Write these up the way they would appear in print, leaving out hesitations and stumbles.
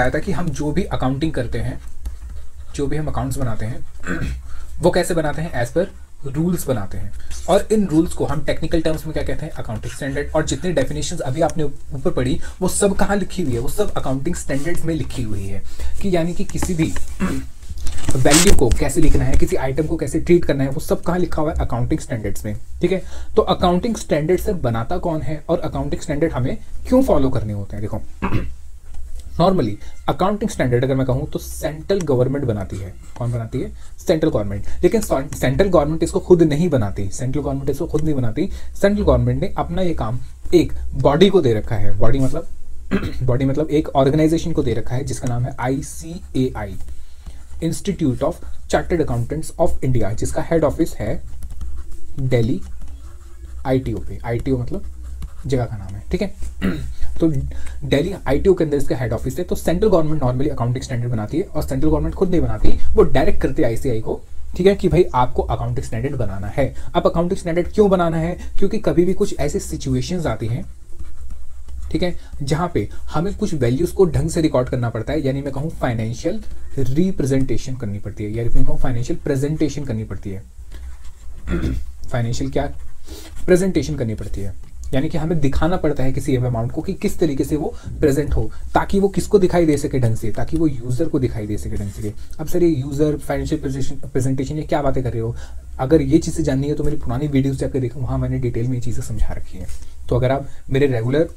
बताया था कि हम जो भी अकाउंटिंग करते हैं, जो भी हम अकाउंट्स बनाते हैं वो कैसे बनाते हैं, एज पर रूल्स बनाते हैं। और इन रूल्स को हम टेक्निकल टर्म्स में क्या कहते हैं, अकाउंटिंग स्टैंडर्ड। और जितनी डेफिनेशंस अभी आपने ऊपर पढ़ी वो सब कहाँ लिखी हुई है, वो सब अकाउंटिंग स्टैंडर्ड्स में लिखी हुई है। कि यानी कि किसी भी वैल्यू को कैसे लिखना है, किसी आइटम को कैसे ट्रीट करना है, वो सब कहाँ लिखा हुआ है, अकाउंटिंग स्टैंडर्ड्स में। ठीक है, तो अकाउंटिंग स्टैंडर्ड से बनाता कौन है और अकाउंटिंग स्टैंडर्ड हमें क्यों फॉलो करने होते हैं। देखो नॉर्मली अकाउंटिंग स्टैंडर्ड अगर मैं कहूं तो सेंट्रल गवर्नमेंट बनाती है। कौन बनाती है, सेंट्रल गवर्नमेंट। लेकिन सेंट्रल गवर्नमेंट इसको खुद नहीं बनाती, सेंट्रल गवर्नमेंट इसको खुद नहीं बनाती। सेंट्रल गवर्नमेंट ने अपना ये काम एक बॉडी को दे रखा है। बॉडी मतलब बॉडी मतलब एक ऑर्गेनाइजेशन को दे रखा है जिसका नाम है ICAI, institute of chartered accountants of India, जिसका हेड ऑफिस है दिल्ली ITO पे। ITO मतलब जगह का नाम है। ठीक है तो दिल्ली ITO के अंदर इसका हेड ऑफिस है। तो central government normally accounting standard बनाती है और सेंट्रल गवर्नमेंट खुद नहीं बनाती, वो डायरेक्ट करती है ICAI को। ठीक है कि भाई आपको अकाउंटिंग स्टैंडर्ड बनाना है। अब अकाउंटिंग स्टैंडर्ड क्यों बनाना है, क्योंकि कभी भी कुछ ऐसी सिचुएशंस आती हैं, ठीक है, जहां पे हमें कुछ वैल्यूज को ढंग से रिकॉर्ड करना पड़ता है, यानी मैं कहूँ फाइनेंशियल रिप्रेजेंटेशन करनी पड़ती है, यानी मैं कहूँ फाइनेंशियल प्रेजेंटेशन करनी पड़ती है। फाइनेंशियल क्या प्रेजेंटेशन करनी पड़ती है, यानी कि हमें दिखाना पड़ता है किसी अमाउंट को कि किस तरीके से वो प्रेजेंट हो, ताकि वो किसको दिखाई दे सके ढंग से, ताकि वो यूजर को दिखाई दे सके ढंग से। अब सर ये यूजर फाइनेंशियल प्रेजेंटेशन, ये क्या बातें कर रहे हो, अगर ये चीज़ें जाननी है तो मेरी पुरानी वीडियोस जाकर देखो, वहाँ मैंने डिटेल में ये चीज़ें समझा रखी है। तो अगर आप मेरे रेगुलर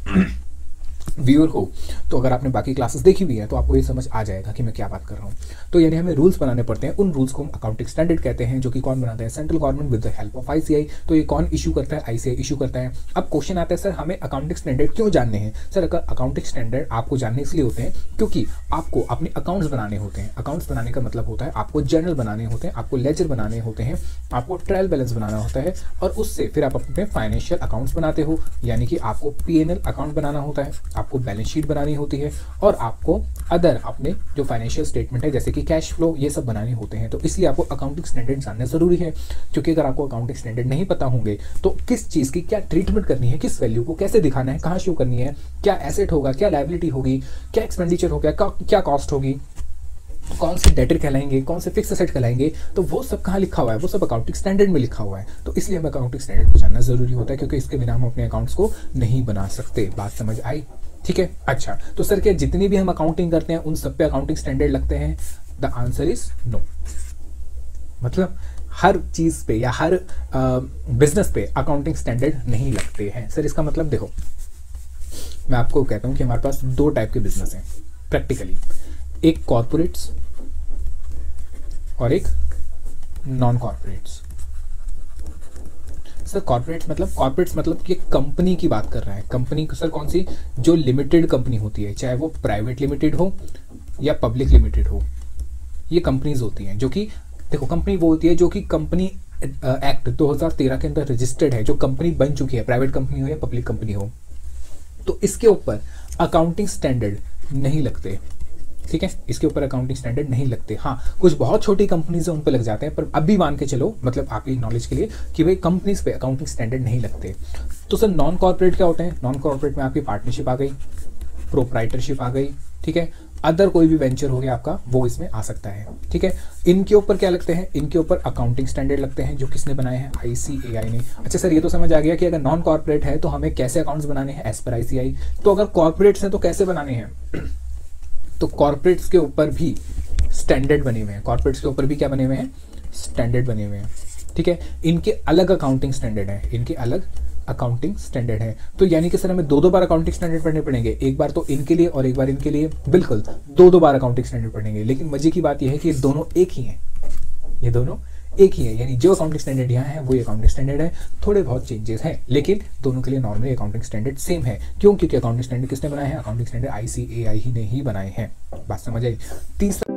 व्यूअर हो तो अगर आपने बाकी क्लासेस देखी हुई है तो आपको ये समझ आ जाएगा कि मैं क्या बात कर रहा हूँ। तो यानी हमें रूल्स बनाने पड़ते हैं, उन रूल्स को हम अकाउंटिंग स्टैंडर्ड कहते हैं, जो कि कौन बनाते हैं, central government with the help of ICAI। तो ये कौन इशू करता है, ICAI इशू करता है। अब क्वेश्चन आता है सर हमें अकाउंटिंग स्टैंडर्ड क्यों जानने हैं। सर अकाउंटिंग स्टैंडर्ड आपको जानने इसलिए होते हैं क्योंकि आपको अपने अकाउंट्स बनाने होते हैं। अकाउंट्स बनाने का मतलब होता है आपको जर्नल बनाने होते हैं, आपको लेजर बनाने होते हैं, आपको ट्रायल बैलेंस बनाना होता है, और उससे फिर आप अपने फाइनेंशियल अकाउंट्स बनाते हो, यानी कि आपको P&L अकाउंट बनाना होता है, आपको बैलेंस शीट बनानी होती है, और आपको अदर अपने जो फाइनेंशियल स्टेटमेंट है जैसे कि कैश फ्लो, ये सब बनाने होते हैं। तो इसलिए आपको अकाउंटिंग स्टैंडर्ड जानना जरूरी है, क्योंकि अगर आपको अकाउंटिंग स्टैंडर्ड नहीं पता होंगे तो किस चीज़ की क्या ट्रीटमेंट करनी है, किस वैल्यू को कैसे दिखाना है, कहाँ शो करनी है, क्या एसेट होगा, क्या लायबिलिटी होगी, क्या एक्सपेंडिचर होगा, क्या कॉस्ट होगी, कौन से डेटर कहलाएंगे, कौन से फिक्स एसेट कहलाएंगे, तो वो सब कहाँ लिखा हुआ है, वो सब अकाउंटिंग स्टैंडर्ड में लिखा हुआ है। तो इसलिए हमें अकाउंटिंग स्टैंडर्ड को जानना जरूरी होता है, क्योंकि इसके बिना हम अपने अकाउंट्स को नहीं बना सकते। बात समझ आई, ठीक है। अच्छा, तो सर क्या जितनी भी हम अकाउंटिंग करते हैं उन सब पे अकाउंटिंग स्टैंडर्ड लगते हैं? The answer is no. मतलब हर चीज पे या हर बिजनेस पे अकाउंटिंग स्टैंडर्ड नहीं लगते हैं। सर इसका मतलब देखो, मैं आपको कहता हूं कि हमारे पास दो टाइप के बिजनेस हैं प्रैक्टिकली, एक कॉर्पोरेट्स और एक नॉन कॉर्पोरेट्स। सर कॉर्पोरेट्स मतलब कि कंपनी की बात कर रहा है। कंपनी सर कौन सी? जो लिमिटेड कंपनी होती है, चाहे वो प्राइवेट लिमिटेड हो या पब्लिक लिमिटेड हो, ये कंपनीज होती हैं। जो कि देखो, कंपनी वो होती है जो कि कंपनी एक्ट 2013 के अंदर रजिस्टर्ड है, जो कंपनी बन चुकी है, प्राइवेट कंपनी हो या पब्लिक कंपनी हो। तो इसके ऊपर अकाउंटिंग स्टैंडर्ड नहीं लगते, ठीक है, इसके ऊपर अकाउंटिंग स्टैंडर्ड नहीं लगते। हाँ, कुछ बहुत छोटी कंपनीज है उन पर लग जाते हैं, पर अभी मान के चलो, मतलब आपकी नॉलेज के लिए, कि भाई कंपनीज पे अकाउंटिंग स्टैंडर्ड नहीं लगते। तो सर नॉन कॉर्पोरेट क्या होते हैं? नॉन कॉर्पोरेट में आपकी पार्टनरशिप आ गई, प्रोप्राइटरशिप आ गई, ठीक है, अदर कोई भी वेंचर हो गया आपका, वो इसमें आ सकता है, ठीक है। इनके ऊपर क्या लगते हैं? इनके ऊपर अकाउंटिंग स्टैंडर्ड लगते हैं, जो किसने बनाए हैं? ICAI ने। अच्छा सर, ये तो समझ आ गया कि अगर नॉन कॉर्पोरेट है तो हमें कैसे अकाउंट्स बनाने हैं, एज पर ICAI। तो अगर कॉर्पोरेट्स हैं तो कैसे बनाने हैं? तो कॉर्पोरेट्स के ऊपर भी स्टैंडर्ड बने हुए हैं। कॉर्पोरेट्स के ऊपर भी क्या बने हुए हैं? स्टैंडर्ड बने हुए हैं, ठीक है। इनके अलग अकाउंटिंग स्टैंडर्ड है, इनके अलग अकाउंटिंग स्टैंडर्ड है। तो यानी कि सर हमें दो बार अकाउंटिंग स्टैंडर्ड पढ़ने पड़ेंगे, एक बार तो इनके लिए और एक बार इनके लिए। बिल्कुल, दो बार अकाउंटिंग स्टैंडर्ड पढ़ेंगे। लेकिन मजे की बात यह है कि ये दोनों एक ही हैं, ये दोनों एक ही है, यानी जो अकाउंटिंग स्टैंडर्ड यहाँ है वो अकाउंटिंग स्टैंडर्ड है। थोड़े बहुत चेंजेस हैं, लेकिन दोनों के लिए नॉर्मली अकाउंटिंग स्टैंडर्ड सेम है। क्यों? क्योंकि अकाउंटिंग स्टैंडर्ड किसने बनाए हैं? अकाउंटिंग स्टैंडर्ड ICAI ही ने ही बनाए हैं। बात समझ आई? तीसरा